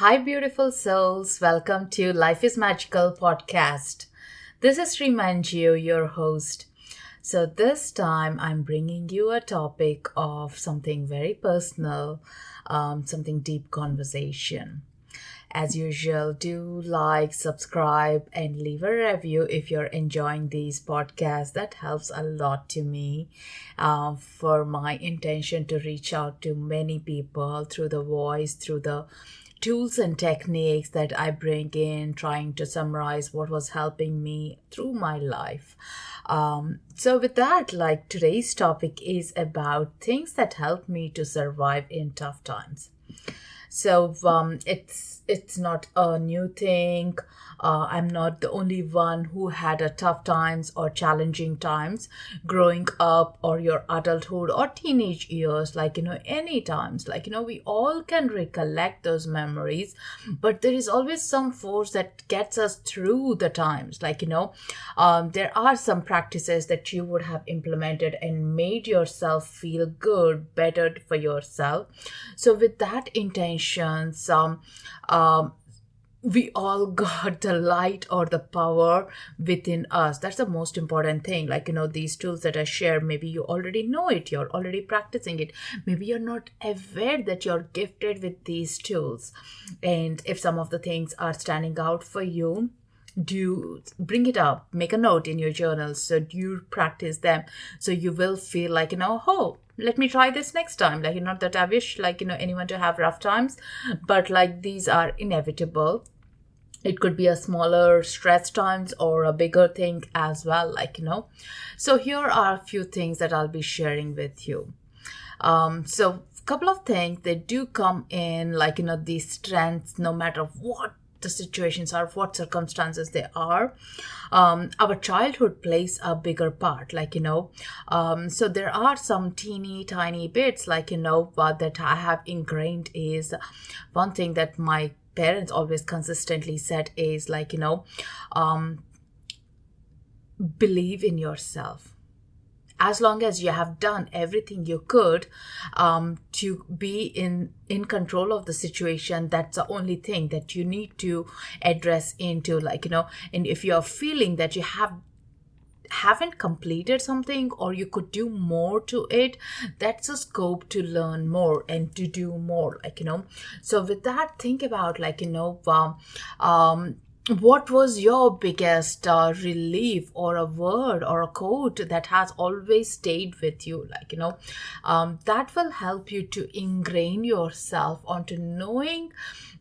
Hi, beautiful souls. Welcome to Life is Magical podcast. This is Srimanju, your host. So, this time I'm bringing you a topic of something very personal, something deep conversation. As usual, do like, subscribe, and leave a review if you're enjoying these podcasts. That helps a lot to me for my intention to reach out to many people through the voice, through the tools and techniques that I bring in, trying to summarize what was helping me through my life. So with that, like today's topic is about things that help me to survive in tough times. So it's not a new thing. I'm not the only one who had a tough times or challenging times growing up or your adulthood or teenage years, any times. We all can recollect those memories, but there is always some force that gets us through the times. There are some practices that you would have implemented and made yourself feel good, better for yourself. So with that intentions, we all got the light or the power within us. That's the most important thing. These tools that I share, maybe you already know it, you're already practicing it. Maybe you're not aware that you're gifted with these tools. And if some of the things are standing out for you, do bring it up, make a note in your journal so you practice them, so you will feel oh, let me try this next time. Not that I wish anyone to have rough times, but these are inevitable. It could be a smaller stress times or a bigger thing as well, so here are a few things that I'll be sharing with you. So couple of things, they do come in these strengths, no matter what the situations are, what circumstances they are. Our childhood plays a bigger part, so there are some teeny tiny bits that I have ingrained. Is one thing that my parents always consistently said is believe in yourself. As long as you have done everything you could to be in control of the situation, that's the only thing that you need to address into, and if you're feeling that you haven't completed something or you could do more to it, that's a scope to learn more and to do more, so with that, think about what was your biggest relief, or a word or a quote that has always stayed with you, that will help you to ingrain yourself onto knowing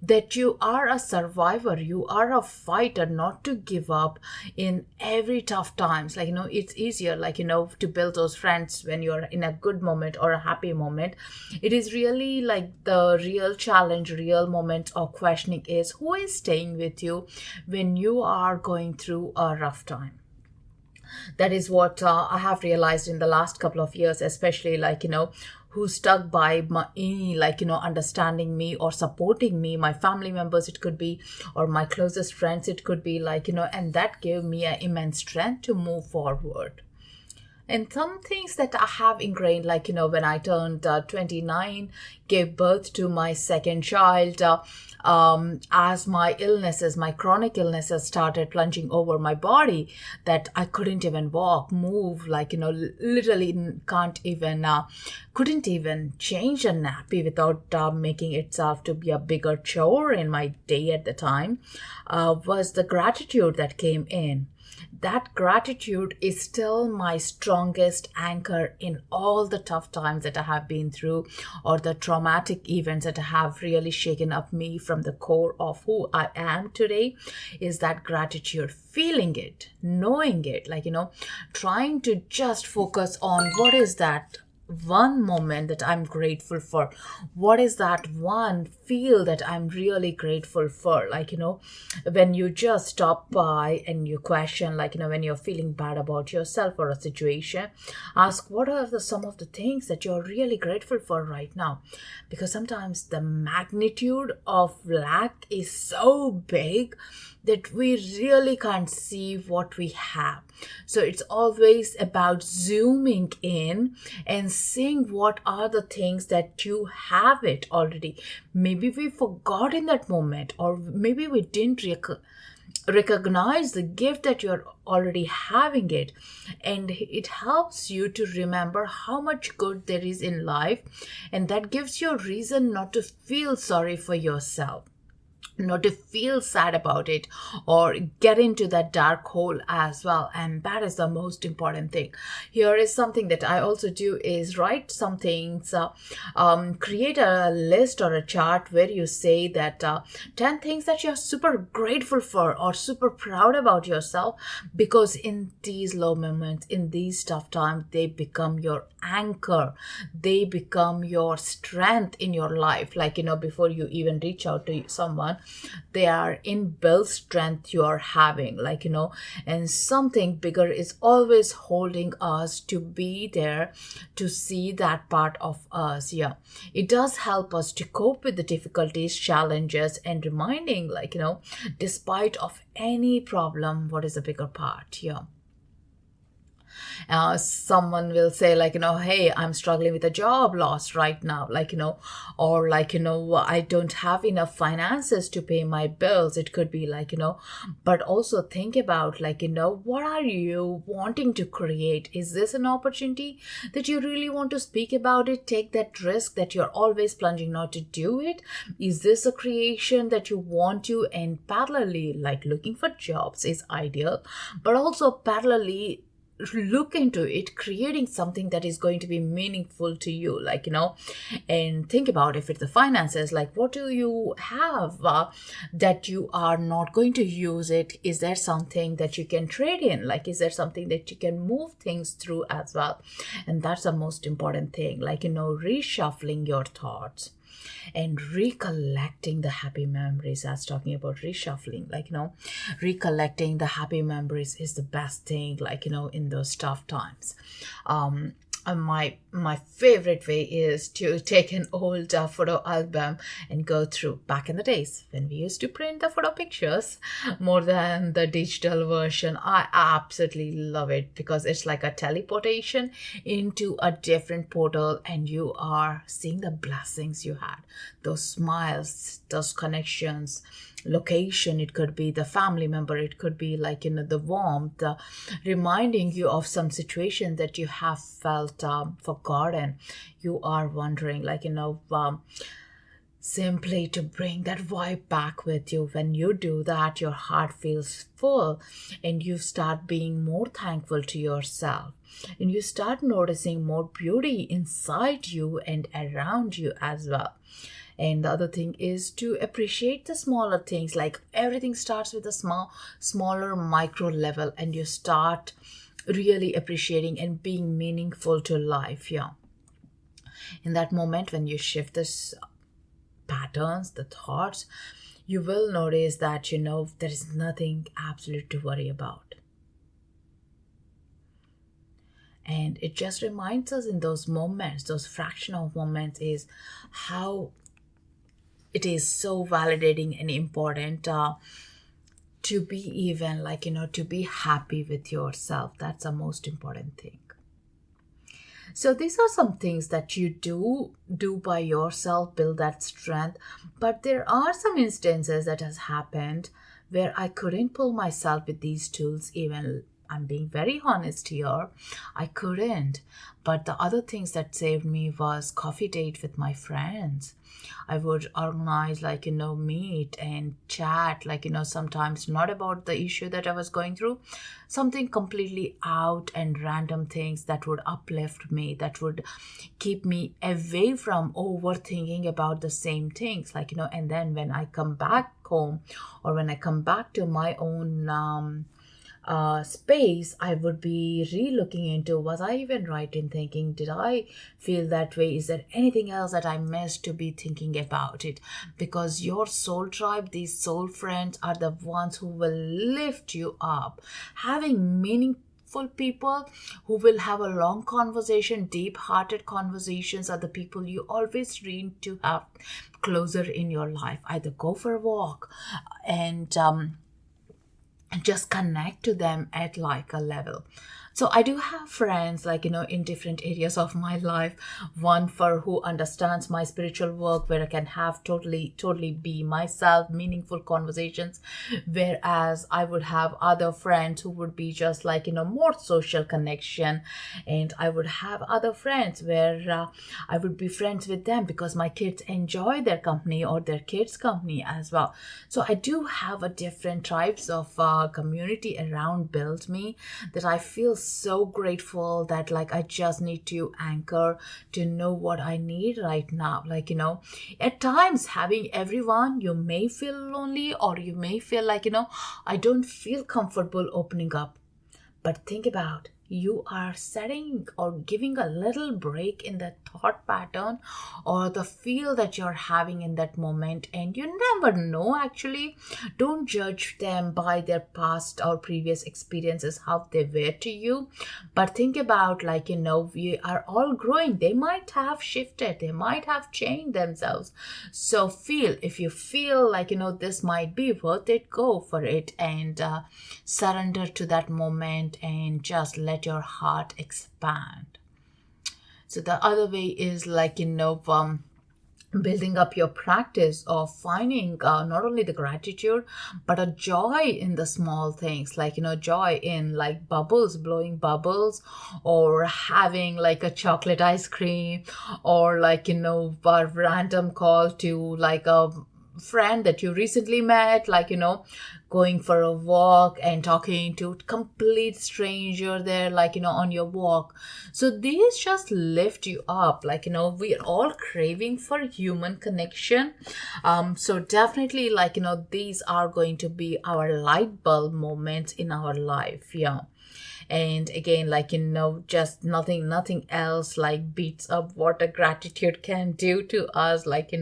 that you are a survivor, you are a fighter, not to give up in every tough times. It's easier to build those friends when you're in a good moment or a happy moment. It is really the real challenge, real moment of questioning is who is staying with you when you are going through a rough time. That is what I have realized in the last couple of years, especially who stuck by me, understanding me or supporting me, my family members it could be, or my closest friends it could be, and that gave me an immense strength to move forward. And some things that I have ingrained, when I turned 29, gave birth to my second child, as my chronic illnesses started plunging over my body, that I couldn't even walk, move, literally couldn't even change a nappy without making itself to be a bigger chore in my day at the time, was the gratitude that came in. That gratitude is still my strongest anchor in all the tough times that I have been through, or the traumatic events that have really shaken up me from the core of who I am today, is that gratitude, feeling it, knowing it, trying to just focus on what is that one moment that I'm grateful for. What is that one feel that I'm really grateful for? When you just stop by and you question, when you're feeling bad about yourself or a situation, ask what are some of the things that you're really grateful for right now. Because sometimes the magnitude of lack is so big that we really can't see what we have. So it's always about zooming in and seeing what are the things that you have it already. Maybe we forgot in that moment, or maybe we didn't recognize the gift that you're already having it, and it helps you to remember how much good there is in life, and that gives you a reason not to feel sorry for yourself, not to feel sad about it, or get into that dark hole as well. And that is the most important thing. Here is something that I also do, is write some things, create a list or a chart where you say that 10 things that you're super grateful for or super proud about yourself, because in these low moments, in these tough times, they become your anchor, they become your strength in your life. Like, before you even reach out to someone, they are inbuilt strength you are having, like, and something bigger is always holding us to be there, to see that part of us. Yeah, it does help us to cope with the difficulties, challenges, and reminding, like, despite of any problem, what is the bigger part. Yeah. Someone will say, like, hey, I'm struggling with a job loss right now, like, or like, I don't have enough finances to pay my bills. It could be like, but also think about, like, what are you wanting to create? Is this an opportunity that you really want to speak about it, take that risk that you're always plunging not to do it? Is this a creation that you want to? And parallelly, like, looking for jobs is ideal, but also parallelly look into it, creating something that is going to be meaningful to you, like, and think about, if it's the finances, like, what do you have that you are not going to use it? Is there something that you can trade in? Like, is there something that you can move things through as well? And that's the most important thing, like, reshuffling your thoughts and recollecting the happy memories. I was talking about reshuffling, like, recollecting the happy memories is the best thing, like, in those tough times. And my favorite way is to take an old photo album and go through back in the days when we used to print the photo pictures more than the digital version. I absolutely love it, because it's like a teleportation into a different portal, and you are seeing the blessings you had, those smiles, those connections, location. It could be the family member, it could be, like, the warmth, reminding you of some situation that you have felt forgotten. You are wondering, like, simply to bring that vibe back with you. When you do that, your heart feels full, and you start being more thankful to yourself, and you start noticing more beauty inside you and around you as well. And the other thing is to appreciate the smaller things. Like, everything starts with a smaller micro level, and you start really appreciating and being meaningful to life. Yeah. In that moment, when you shift this patterns, the thoughts, you will notice that, there is nothing absolute to worry about. And it just reminds us in those moments, those fractional moments, is how it is so validating and important to be even, like, to be happy with yourself. That's the most important thing. So these are some things that you do by yourself, build that strength. But there are some instances that has happened where I couldn't pull myself with these tools. Even, I'm being very honest here, I couldn't. But the other things that saved me was coffee date with my friends. I would organize, like, meet and chat, like, sometimes not about the issue that I was going through, something completely out and random things that would uplift me, that would keep me away from overthinking about the same things, like, and then when I come back home, or when I come back to my own space, I would be re-looking into, was I even right in thinking? Did I feel that way? Is there anything else that I missed to be thinking about it? Because your soul tribe, these soul friends, are the ones who will lift you up. Having meaningful people who will have a long conversation, deep-hearted conversations, are the people you always need to have closer in your life. Either go for a walk and just connect to them at like a level. So I do have friends like, in different areas of my life. One for who understands my spiritual work, where I can have totally be myself, meaningful conversations. Whereas I would have other friends who would be just like, more social connection. And I would have other friends where I would be friends with them because my kids enjoy their company or their kids' company as well. So I do have a different types of community around built me, that I feel so grateful that like I just need to anchor to know what I need right now. Like, at times having everyone, you may feel lonely, or you may feel like, I don't feel comfortable opening up. But think about, you are setting or giving a little break in the thought pattern or the feel that you're having in that moment. And you never know, actually. Don't judge them by their past or previous experiences, how they were to you. But think about, like, we are all growing. They might have shifted, they might have changed themselves. So if you feel like, this might be worth it, go for it, and surrender to that moment and just let your heart expand. So the other way is like, building up your practice of finding not only the gratitude but a joy in the small things, like, joy in like bubbles, blowing bubbles, or having like a chocolate ice cream, or like, a random call to like a friend that you recently met, like, going for a walk and talking to complete stranger there, like, on your walk. So these just lift you up, like, we are all craving for human connection. So definitely, like, these are going to be our light bulb moments in our life. Yeah. And again, like, just nothing else like beats up what a gratitude can do to us. Like,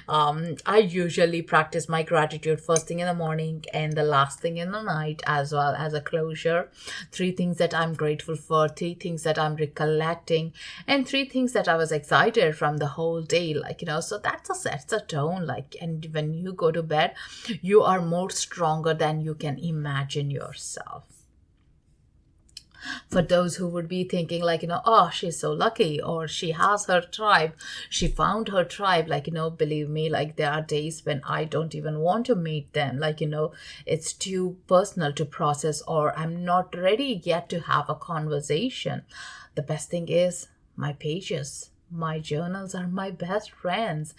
I usually practice my gratitude first thing in the morning and the last thing in the night, as well as a closure. 3 things that I'm grateful for, 3 things that I'm recollecting, and 3 things that I was excited from the whole day. Like, so sets the tone. Like, and when you go to bed, you are more stronger than you can imagine yourself. For those who would be thinking like, oh, she's so lucky, or she has her tribe, she found her tribe, like, believe me, like, there are days when I don't even want to meet them. Like, it's too personal to process, or I'm not ready yet to have a conversation. The best thing is my pages. My journals are my best friends.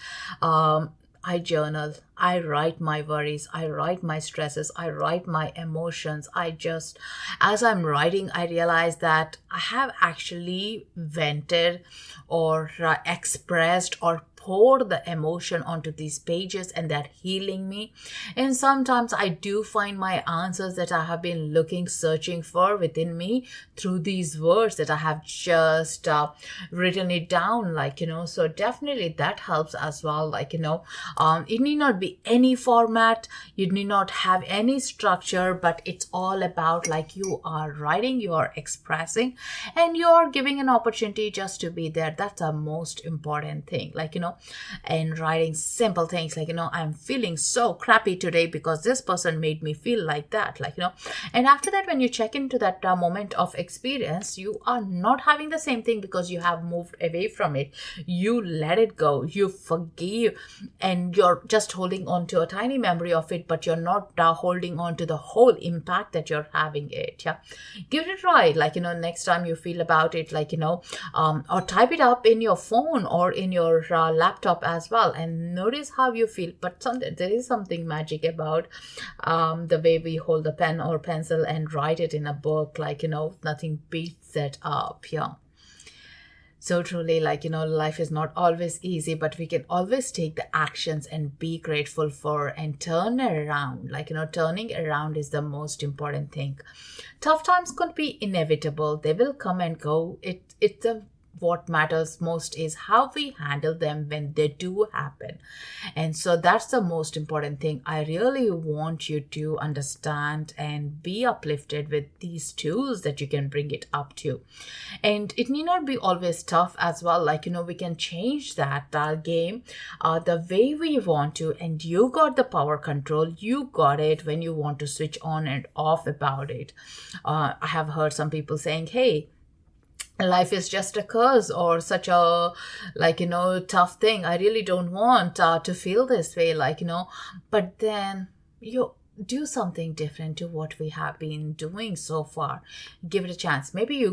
I journal, I write my worries, I write my stresses, I write my emotions. As I'm writing, I realize that I have actually vented or expressed or pour the emotion onto these pages, and they're healing me. And sometimes I do find my answers that I have been searching for within me through these words that I have just written it down, like, so definitely that helps as well. Like, it need not be any format, you need not have any structure, but it's all about like you are writing, you are expressing, and you are giving an opportunity just to be there. That's the most important thing. Like, and writing simple things like, I'm feeling so crappy today because this person made me feel like that, like, and after that, when you check into that moment of experience, you are not having the same thing because you have moved away from it. You let it go, you forgive, and you're just holding on to a tiny memory of it, but you're not holding on to the whole impact that you're having it. Yeah, give it a try. Like, next time you feel about it, like, or type it up in your phone or in your laptop as well, and notice how you feel. But there is something magic about the way we hold a pen or pencil and write it in a book. Like, nothing beats it up. Yeah. So truly, like, life is not always easy, but we can always take the actions and be grateful for and turn around. Like, turning around is the most important thing. Tough times could be inevitable. They will come and go. It's a what matters most is how we handle them when they do happen. And so that's the most important thing. I really want you to understand and be uplifted with these tools that you can bring it up to. And it need not be always tough as well. Like, we can change that game the way we want to. And you got the power control. You got it when you want to switch on and off about it. I have heard some people saying, hey, life is just a curse or such a tough thing. I really don't want to feel this way, but then you do something different to what we have been doing so far. Give it a chance. Maybe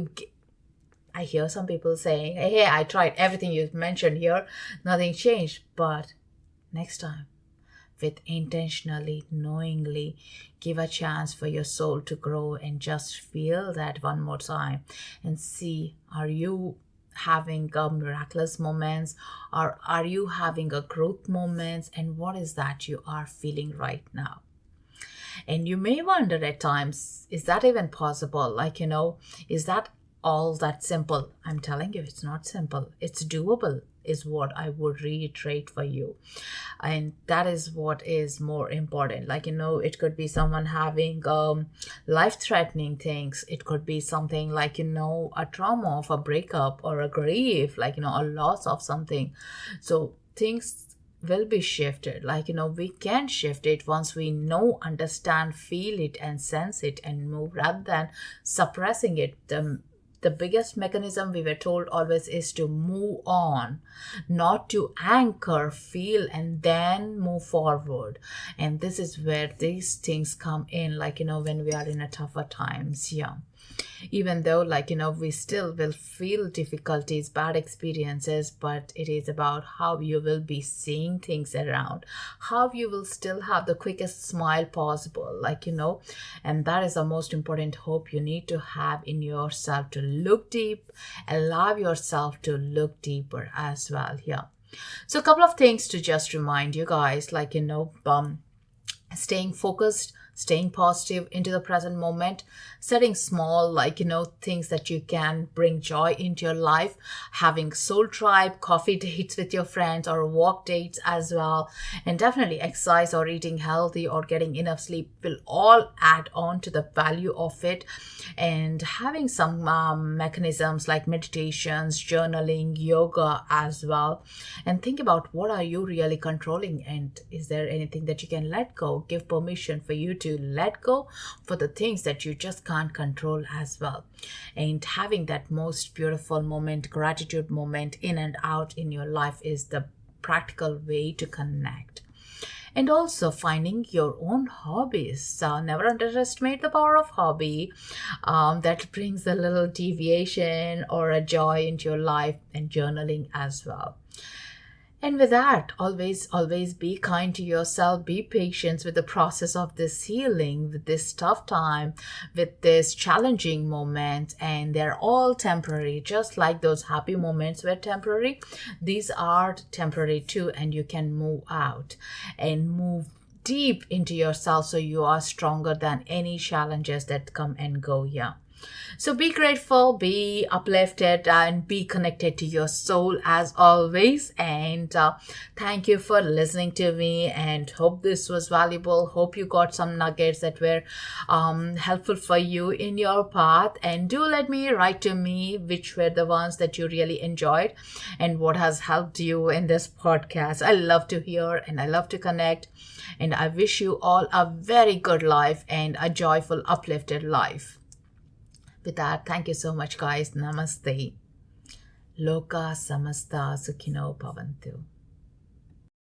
I hear some people saying, hey, I tried everything you mentioned here, nothing changed. But next time, with intentionally, knowingly, give a chance for your soul to grow and just feel that one more time and see, are you having miraculous moments, or are you having a growth moments, and what is that you are feeling right now? And you may wonder at times, is that even possible? Is that all that simple? I'm telling you, it's not simple. It's doable, is what I would reiterate for you. And that is what is more important. It could be someone having life-threatening things. It could be something a trauma of a breakup or a grief, a loss of something. So things will be shifted. We can shift it once we know, understand, feel it, and sense it and move, rather than suppressing it. The biggest mechanism we were told always is to move on, not to anchor, feel, and then move forward. And this is where these things come in, when we are in a tougher times. Yeah. Even though we still will feel difficulties, bad experiences, but it is about how you will be seeing things around, how you will still have the quickest smile possible, and that is the most important hope you need to have in yourself, to look deep, allow yourself to look deeper as well. Yeah. So a couple of things to just remind you guys, staying focused, staying positive into the present moment, setting small, things that you can bring joy into your life, having soul tribe, coffee dates with your friends or walk dates as well. And definitely exercise or eating healthy or getting enough sleep will all add on to the value of it. And having some mechanisms like meditations, journaling, yoga as well. And think about, what are you really controlling? And is there anything that you can let go? Give permission for you to let go for the things that you just can't control as well. And having that most beautiful moment, gratitude moment in and out in your life is the practical way to connect. And also finding your own hobbies. Never underestimate the power of hobby that brings a little deviation or a joy into your life, and journaling as well. And with that, always be kind to yourself. Be patient with the process of this healing, with this tough time, with this challenging moment. And they're all temporary. Just like those happy moments were temporary, these are temporary too. And you can move out and move deep into yourself, so you are stronger than any challenges that come and go. Yeah. So be grateful, be uplifted, and be connected to your soul as always. And thank you for listening to me, and hope this was valuable. Hope you got some nuggets that were helpful for you in your path. And do let me write to me which were the ones that you really enjoyed and what has helped you in this podcast. I love to hear and I love to connect. And I wish you all a very good life and a joyful, uplifted life. With that, thank you so much, guys. Namaste. Loka samasta sukhino bhavantu.